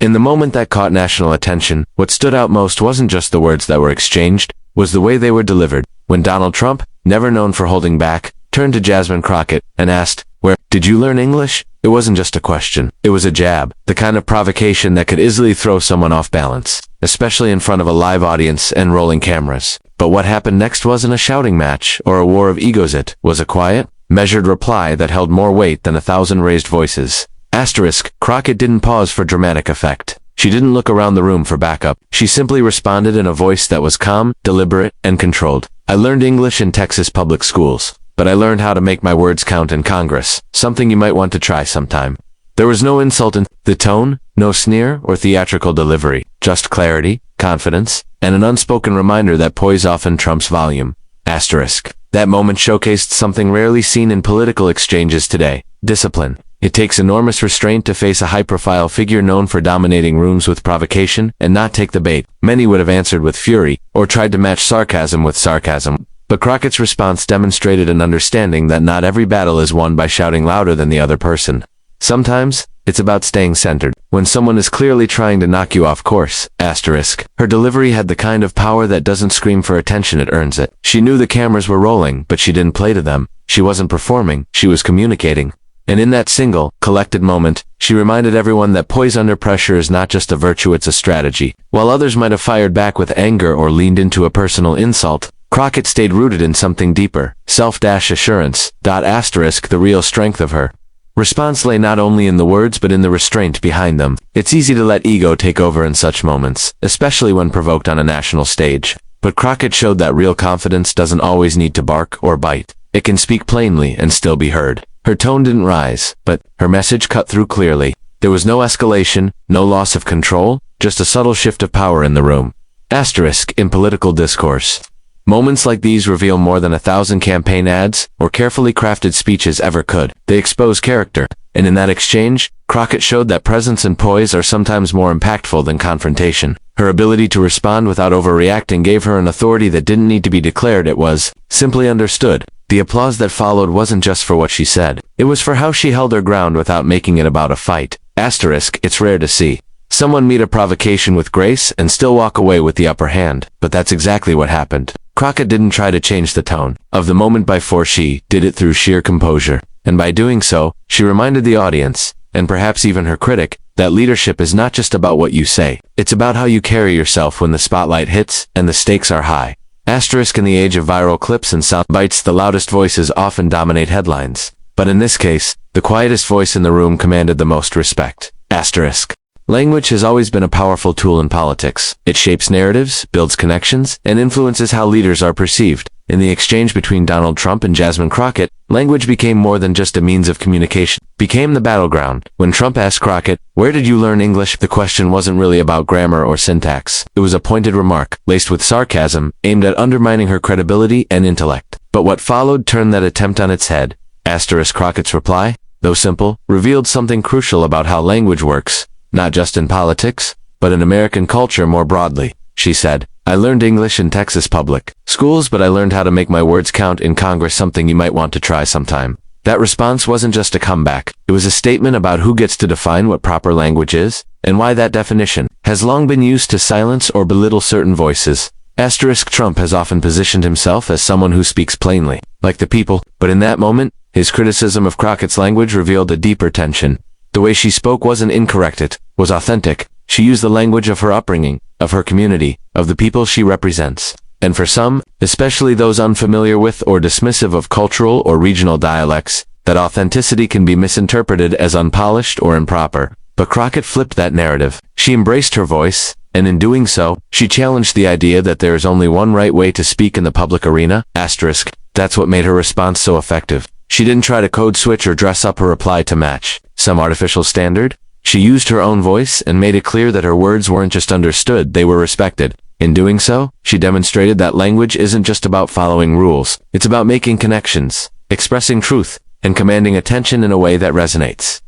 In the moment that caught national attention, what stood out most wasn't just the words that were exchanged, was the way they were delivered. When Donald Trump, never known for holding back, turned to Jasmine Crockett and asked, "Where did you learn English?" It wasn't just a question. It was a jab, the kind of provocation that could easily throw someone off balance, especially in front of a live audience and rolling cameras. But what happened next wasn't a shouting match or a war of egos. It was a quiet, measured reply that held more weight than 1,000 raised voices. Crockett didn't pause for dramatic effect. She didn't look around the room for backup. She simply responded in a voice that was calm, deliberate, and controlled. "I learned English in Texas public schools, but I learned how to make my words count in Congress, something you might want to try sometime." There was no insult in the tone, no sneer or theatrical delivery, just clarity, confidence, and an unspoken reminder that poise often trumps volume. That moment showcased something rarely seen in political exchanges today: discipline. It takes enormous restraint to face a high-profile figure known for dominating rooms with provocation and not take the bait. Many would have answered with fury or tried to match sarcasm with sarcasm. But Crockett's response demonstrated an understanding that not every battle is won by shouting louder than the other person. Sometimes, it's about staying centered. When someone is clearly trying to knock you off course, her delivery had the kind of power that doesn't scream for attention, it earns it. She knew the cameras were rolling, but she didn't play to them. She wasn't performing, she was communicating. And in that single, collected moment, she reminded everyone that poise under pressure is not just a virtue, it's a strategy. While others might have fired back with anger or leaned into a personal insult, Crockett stayed rooted in something deeper: self-assurance. The real strength of her response lay not only in the words but in the restraint behind them. It's easy to let ego take over in such moments, especially when provoked on a national stage. But Crockett showed that real confidence doesn't always need to bark or bite. It can speak plainly and still be heard. Her tone didn't rise, but her message cut through clearly. There was no escalation, no loss of control, just a subtle shift of power in the room. In political discourse, moments like these reveal more than 1,000 campaign ads or carefully crafted speeches ever could. They expose character, and in that exchange, Crockett showed that presence and poise are sometimes more impactful than confrontation. Her ability to respond without overreacting gave her an authority that didn't need to be declared, it was simply understood. The applause that followed wasn't just for what she said. It was for how she held her ground without making it about a fight. It's rare to see someone meet a provocation with grace and still walk away with the upper hand, but that's exactly what happened. Crockett didn't try to change the tone of the moment by force, she did it through sheer composure. And by doing so, she reminded the audience, and perhaps even her critic, that leadership is not just about what you say. It's about how you carry yourself when the spotlight hits and the stakes are high. In the age of viral clips and sound bites, the loudest voices often dominate headlines. But in this case, the quietest voice in the room commanded the most respect. Language has always been a powerful tool in politics. It shapes narratives, builds connections, and influences how leaders are perceived. In the exchange between Donald Trump and Jasmine Crockett, language became more than just a means of communication. It became the battleground. When Trump asked Crockett, "Where did you learn English?" the question wasn't really about grammar or syntax. It was a pointed remark, laced with sarcasm, aimed at undermining her credibility and intellect. But what followed turned that attempt on its head. Crockett's reply, though simple, revealed something crucial about how language works, not just in politics, but in American culture more broadly. She said, "I learned English in Texas public schools, but I learned how to make my words count in Congress, something you might want to try sometime." That response wasn't just a comeback. It was a statement about who gets to define what proper language is, and why that definition has long been used to silence or belittle certain voices. Trump has often positioned himself as someone who speaks plainly, like the people, but in that moment, his criticism of Crockett's language revealed a deeper tension. The way she spoke wasn't incorrect, it was authentic. She used the language of her upbringing, of her community, of the people she represents. And for some, especially those unfamiliar with or dismissive of cultural or regional dialects, that authenticity can be misinterpreted as unpolished or improper. But Crockett flipped that narrative. She embraced her voice, and in doing so, she challenged the idea that there is only one right way to speak in the public arena. That's what made her response so effective. She didn't try to code switch or dress up her reply to match some artificial standard. She used her own voice and made it clear that her words weren't just understood, they were respected. In doing so, she demonstrated that language isn't just about following rules. It's about making connections, expressing truth, and commanding attention in a way that resonates.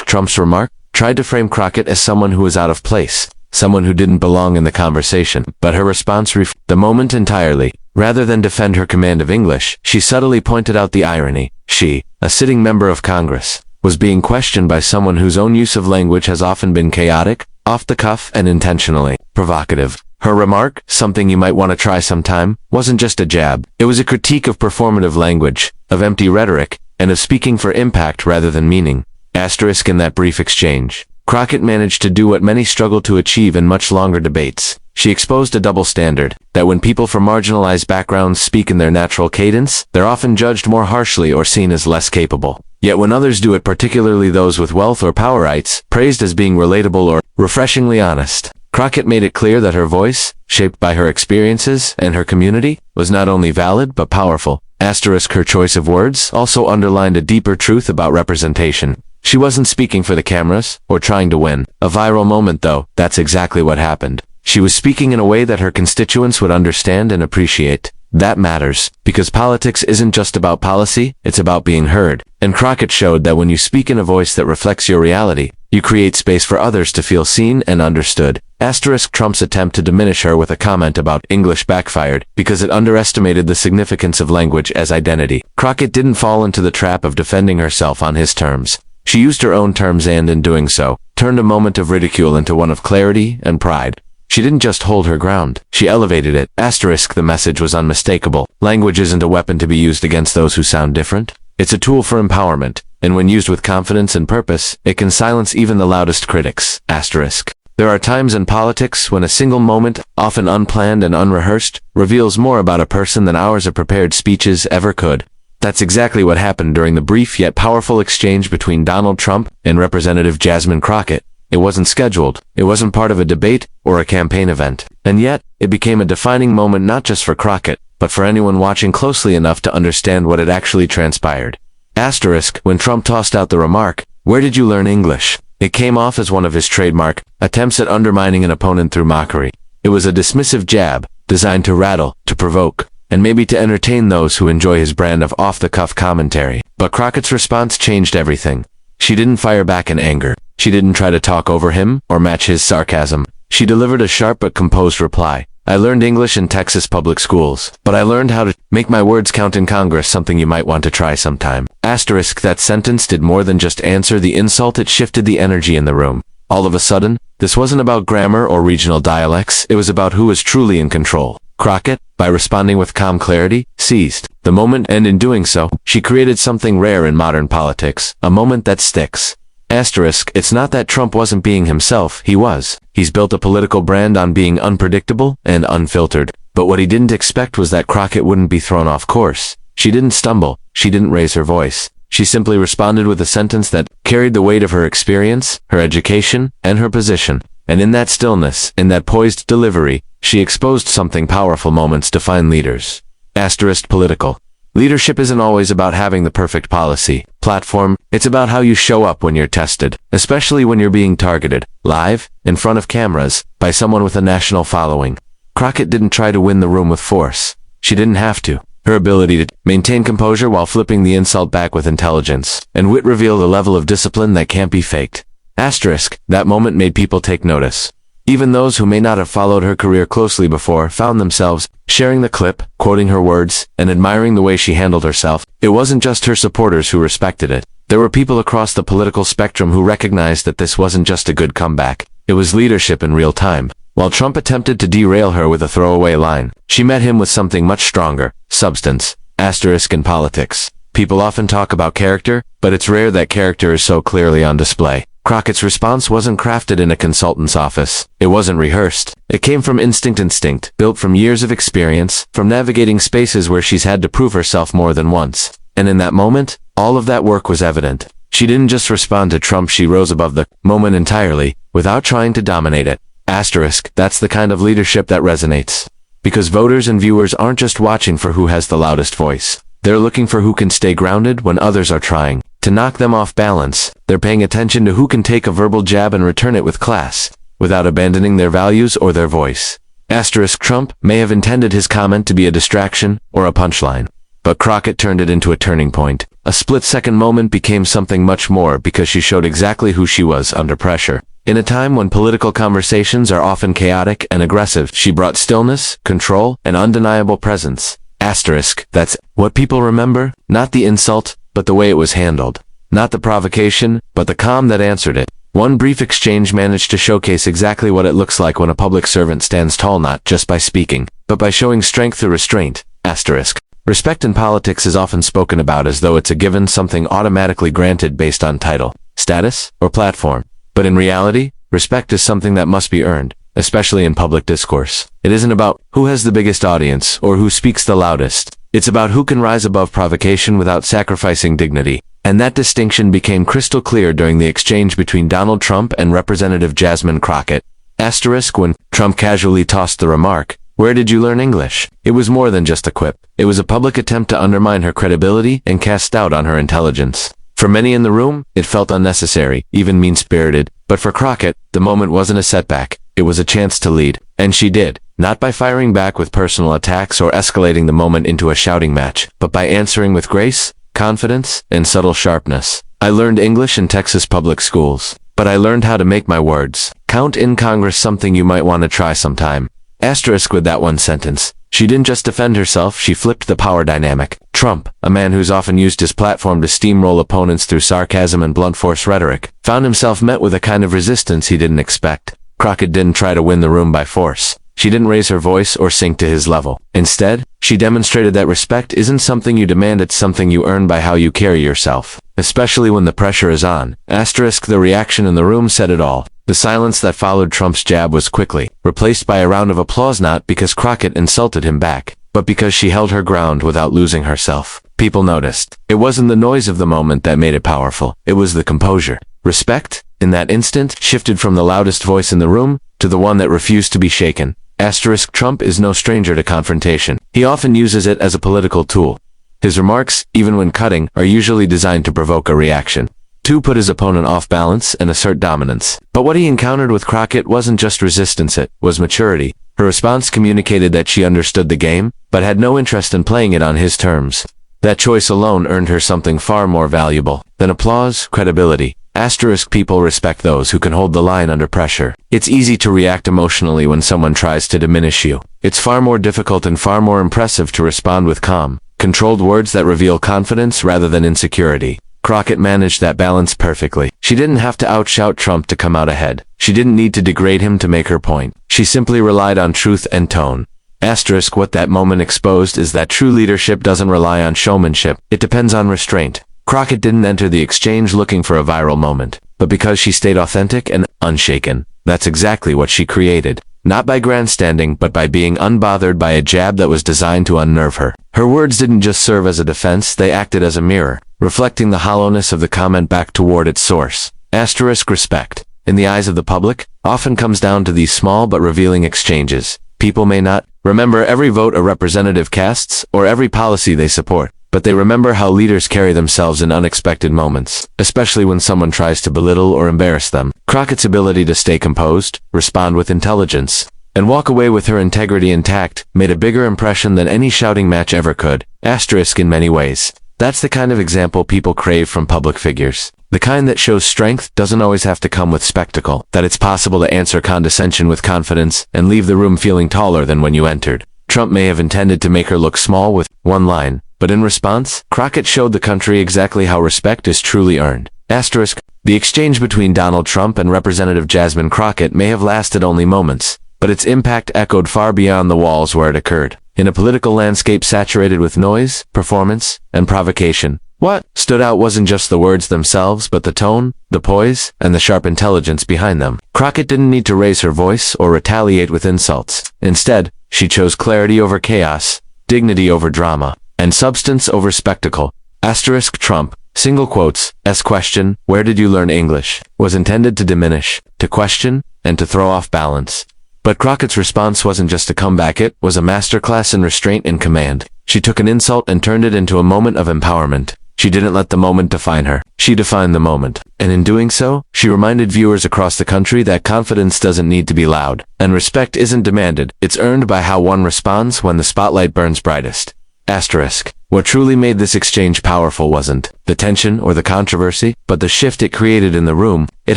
Trump's remark tried to frame Crockett as someone who was out of place, someone who didn't belong in the conversation, but her response reflected the moment entirely. Rather than defend her command of English, she subtly pointed out the irony. She, a sitting member of Congress, was being questioned by someone whose own use of language has often been chaotic, off the cuff and intentionally provocative. Her remark, something you might want to try sometime, wasn't just a jab. It was a critique of performative language, of empty rhetoric, and of speaking for impact rather than meaning. Asterisk in that brief exchange, Crockett managed to do what many struggle to achieve in much longer debates. She exposed a double standard, that when people from marginalized backgrounds speak in their natural cadence, they're often judged more harshly or seen as less capable. Yet when others do it, particularly those with wealth or powerites, praised as being relatable or refreshingly honest. Crockett made it clear that her voice, shaped by her experiences and her community, was not only valid but powerful. Asterisk her choice of words also underlined a deeper truth about representation. She wasn't speaking for the cameras, or trying to win a viral moment though, that's exactly what happened. She was speaking in a way that her constituents would understand and appreciate. That matters, because politics isn't just about policy, it's about being heard. And Crockett showed that when you speak in a voice that reflects your reality, you create space for others to feel seen and understood. Asterisk Trump's attempt to diminish her with a comment about English backfired, because it underestimated the significance of language as identity. Crockett didn't fall into the trap of defending herself on his terms. She used her own terms and, in doing so, turned a moment of ridicule into one of clarity and pride. She didn't just hold her ground, she elevated it. Asterisk the message was unmistakable. Language isn't a weapon to be used against those who sound different. It's a tool for empowerment, and when used with confidence and purpose, it can silence even the loudest critics. Asterisk. There are times in politics when a single moment, often unplanned and unrehearsed, reveals more about a person than hours of prepared speeches ever could. That's exactly what happened during the brief yet powerful exchange between Donald Trump and Representative Jasmine Crockett. It wasn't scheduled, it wasn't part of a debate or a campaign event, and yet, it became a defining moment not just for Crockett, but for anyone watching closely enough to understand what had actually transpired. Asterisk, when Trump tossed out the remark, "Where did you learn English?" it came off as one of his trademark attempts at undermining an opponent through mockery. It was a dismissive jab, designed to rattle, to provoke, and maybe to entertain those who enjoy his brand of off-the-cuff commentary. But Crockett's response changed everything. She didn't fire back in anger. She didn't try to talk over him or match his sarcasm. She delivered a sharp but composed reply. "I learned English in Texas public schools, but I learned how to make my words count in Congress, something you might want to try sometime." Asterisk that sentence did more than just answer the insult, it shifted the energy in the room. All of a sudden, this wasn't about grammar or regional dialects, it was about who was truly in control. Crockett, by responding with calm clarity, seized the moment, and in doing so, she created something rare in modern politics, a moment that sticks. Asterisk, it's not that Trump wasn't being himself, he was. He's built a political brand on being unpredictable and unfiltered. But what he didn't expect was that Crockett wouldn't be thrown off course. She didn't stumble, she didn't raise her voice. She simply responded with a sentence that carried the weight of her experience, her education, and her position. And in that stillness, in that poised delivery, she exposed something powerful moments define leaders. Asterisk political. Leadership isn't always about having the perfect policy, platform, it's about how you show up when you're tested, especially when you're being targeted, live, in front of cameras, by someone with a national following. Crockett didn't try to win the room with force. She didn't have to. Her ability to maintain composure while flipping the insult back with intelligence and wit revealed a level of discipline that can't be faked. Asterisk, that moment made people take notice. Even those who may not have followed her career closely before found themselves sharing the clip, quoting her words, and admiring the way she handled herself. It wasn't just her supporters who respected it. There were people across the political spectrum who recognized that this wasn't just a good comeback. It was leadership in real time. While Trump attempted to derail her with a throwaway line, she met him with something much stronger, substance. Asterisk in politics. People often talk about character, but it's rare that character is so clearly on display. Crockett's response wasn't crafted in a consultant's office. It wasn't rehearsed. It came from instinct, built from years of experience, from navigating spaces where she's had to prove herself more than once. And in that moment, all of that work was evident. She didn't just respond to Trump, she rose above the moment entirely, without trying to dominate it. Asterisk, that's the kind of leadership that resonates. Because voters and viewers aren't just watching for who has the loudest voice. They're looking for who can stay grounded when others are trying to knock them off balance. They're paying attention to who can take a verbal jab and return it with class, without abandoning their values or their voice. Asterisk Trump may have intended his comment to be a distraction or a punchline. But Crockett turned it into a turning point. A split-second moment became something much more because she showed exactly who she was under pressure. In a time when political conversations are often chaotic and aggressive, she brought stillness, control, and undeniable presence. Asterisk, that's what people remember, not the insult, but the way it was handled. Not the provocation, but the calm that answered it. One brief exchange managed to showcase exactly what it looks like when a public servant stands tall not just by speaking, but by showing strength through restraint. Asterisk. Respect in politics is often spoken about as though it's a given, something automatically granted based on title, status, or platform. But in reality, respect is something that must be earned, especially in public discourse. It isn't about who has the biggest audience or who speaks the loudest. It's about who can rise above provocation without sacrificing dignity. And that distinction became crystal clear during the exchange between Donald Trump and Representative Jasmine Crockett. Asterisk. When Trump casually tossed the remark, "Where did you learn English?" it was more than just a quip. It was a public attempt to undermine her credibility and cast doubt on her intelligence. For many in the room, it felt unnecessary, even mean-spirited. But for Crockett, the moment wasn't a setback. It was a chance to lead. And she did. Not by firing back with personal attacks or escalating the moment into a shouting match, but by answering with grace, confidence, and subtle sharpness. "I learned English in Texas public schools, but I learned how to make my words count in Congress, something you might want to try sometime." Asterisk. With that one sentence, she didn't just defend herself, she flipped the power dynamic. Trump, a man who's often used his platform to steamroll opponents through sarcasm and blunt force rhetoric, found himself met with a kind of resistance he didn't expect. Crockett didn't try to win the room by force. She didn't raise her voice or sink to his level. Instead, she demonstrated that respect isn't something you demand, it's something you earn by how you carry yourself, especially when the pressure is on. Asterisk. The reaction in the room said it all. The silence that followed Trump's jab was quickly replaced by a round of applause, not because Crockett insulted him back, but because she held her ground without losing herself. People noticed. It wasn't the noise of the moment that made it powerful. It was the composure. Respect, in that instant, shifted from the loudest voice in the room to the one that refused to be shaken. Asterisk. Trump is no stranger to confrontation. He often uses it as a political tool. His remarks, even when cutting, are usually designed to provoke a reaction, to put his opponent off balance and assert dominance. But what he encountered with Crockett wasn't just resistance, it was maturity. Her response communicated that she understood the game, but had no interest in playing it on his terms. That choice alone earned her something far more valuable than applause: credibility. Asterisk. People respect those who can hold the line under pressure. It's easy to react emotionally when someone tries to diminish you. It's far more difficult and far more impressive to respond with calm, controlled words that reveal confidence rather than insecurity. Crockett managed that balance perfectly. She didn't have to outshout Trump to come out ahead. She didn't need to degrade him to make her point. She simply relied on truth and tone. Asterisk. What that moment exposed is that true leadership doesn't rely on showmanship. It depends on restraint. Crockett didn't enter the exchange looking for a viral moment, but because she stayed authentic and unshaken. That's exactly what she created. Not by grandstanding, but by being unbothered by a jab that was designed to unnerve her. Her words didn't just serve as a defense, they acted as a mirror, reflecting the hollowness of the comment back toward its source. Asterisk. Respect, in the eyes of the public, often comes down to these small but revealing exchanges. People may not remember every vote a representative casts or every policy they support, but they remember how leaders carry themselves in unexpected moments, especially when someone tries to belittle or embarrass them. Crockett's ability to stay composed, respond with intelligence, and walk away with her integrity intact made a bigger impression than any shouting match ever could. Asterisk. In many ways, that's the kind of example people crave from public figures. The kind that shows strength doesn't always have to come with spectacle, that it's possible to answer condescension with confidence and leave the room feeling taller than when you entered. Trump may have intended to make her look small with one line, but in response, Crockett showed the country exactly how respect is truly earned. Asterisk. The exchange between Donald Trump and Representative Jasmine Crockett may have lasted only moments, but its impact echoed far beyond the walls where it occurred. In a political landscape saturated with noise, performance, and provocation, what stood out wasn't just the words themselves, but the tone, the poise, and the sharp intelligence behind them. Crockett didn't need to raise her voice or retaliate with insults. Instead, she chose clarity over chaos, dignity over drama, and substance over spectacle. Asterisk. Trump, single quotes, S question, "Where did you learn English?" was intended to diminish, to question, and to throw off balance. But Crockett's response wasn't just a comeback, it was a masterclass in restraint and command. She took an insult and turned it into a moment of empowerment. She didn't let the moment define her. She defined the moment. And in doing so, she reminded viewers across the country that confidence doesn't need to be loud, and respect isn't demanded. It's earned by how one responds when the spotlight burns brightest. Asterisk. What truly made this exchange powerful wasn't the tension or the controversy, but the shift it created in the room. It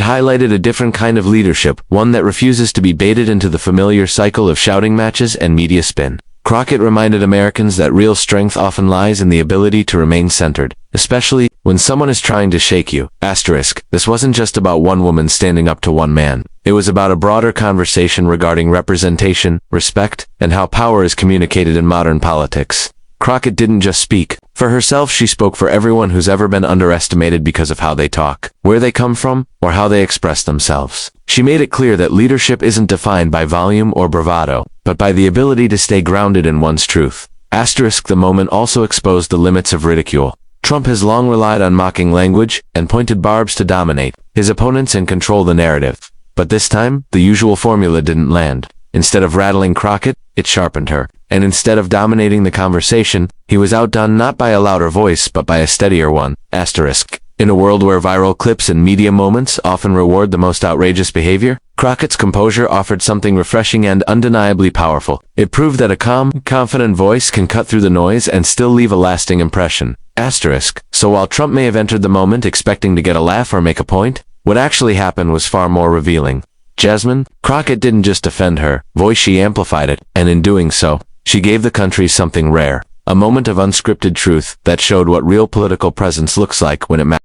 highlighted a different kind of leadership, one that refuses to be baited into the familiar cycle of shouting matches and media spin. Crockett reminded Americans that real strength often lies in the ability to remain centered, especially when someone is trying to shake you. Asterisk. This wasn't just about one woman standing up to one man. It was about a broader conversation regarding representation, respect, and how power is communicated in modern politics. Crockett didn't just speak for herself, she spoke for everyone who's ever been underestimated because of how they talk, where they come from, or how they express themselves. She made it clear that leadership isn't defined by volume or bravado, but by the ability to stay grounded in one's truth. Asterisk. The moment also exposed the limits of ridicule. Trump has long relied on mocking language and pointed barbs to dominate his opponents and control the narrative. But this time, the usual formula didn't land. Instead of rattling Crockett, it sharpened her. And instead of dominating the conversation, he was outdone not by a louder voice but by a steadier one. Asterisk. In a world where viral clips and media moments often reward the most outrageous behavior, Crockett's composure offered something refreshing and undeniably powerful. It proved that a calm, confident voice can cut through the noise and still leave a lasting impression. Asterisk. So while Trump may have entered the moment expecting to get a laugh or make a point, what actually happened was far more revealing. Jasmine Crockett didn't just defend her voice, she amplified it, and in doing so, she gave the country something rare, a moment of unscripted truth that showed what real political presence looks like when it matters.